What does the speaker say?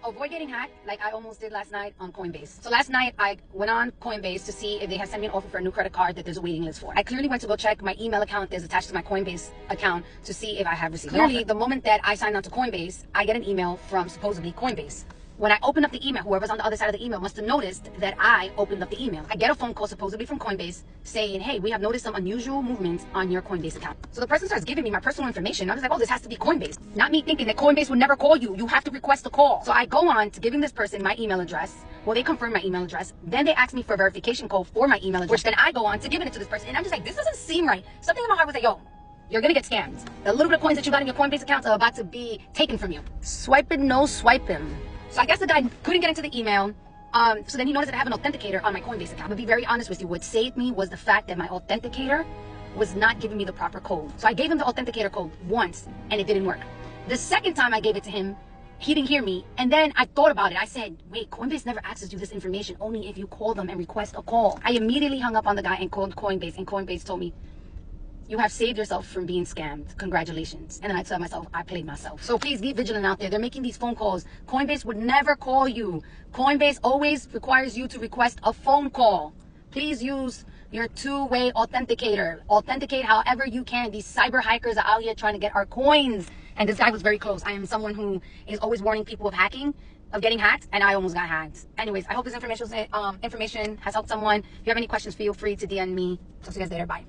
avoid getting hacked like I almost did last night on Coinbase. So last night I went on Coinbase to see if they had sent me an offer for a new credit card that there's a waiting list for. I clearly went to go check my email account that's attached to my Coinbase account to see if I have received. Clearly, the moment that I signed on to Coinbase, I get an email from supposedly Coinbase. When I open up the email, whoever's on the other side of the email must have noticed that I opened up the email. I get a phone call supposedly from Coinbase saying, hey, we have noticed some unusual movements on your Coinbase account. So the person starts giving me my personal information. I was like, oh, this has to be Coinbase. Not me thinking that Coinbase would never call you. You have to request a call. So I go on to giving this person my email address. Well, they confirm my email address. Then they ask me for a verification code for my email address, which then I go on to giving it to this person. And I'm just like, this doesn't seem right. Something in my heart was like, yo, you're gonna get scammed. The little bit of coins that you got in your Coinbase accounts are about to be taken from you. Swipe it, no swipe him. So I guess the guy couldn't get into the email. So then he noticed that I have an authenticator on my Coinbase account. But to be very honest with you, what saved me was the fact that my authenticator was not giving me the proper code. So I gave him the authenticator code once and it didn't work. The second time I gave it to him, he didn't hear me. And then I thought about it. I said, wait, Coinbase never asks you this information, only if you call them and request a call. I immediately hung up on the guy and called Coinbase, and Coinbase told me, you have saved yourself from being scammed. Congratulations. And then I told myself, I played myself. So please be vigilant out there. They're making these phone calls. Coinbase would never call you. Coinbase always requires you to request a phone call. Please use your two-way authenticator. Authenticate however you can. These cyber hikers are out here trying to get our coins. And this guy was very close. I am someone who is always warning people of hacking, of getting hacked, and I almost got hacked. Anyways, I hope this information has helped someone. If you have any questions, feel free to DM me. Talk to you guys later. Bye.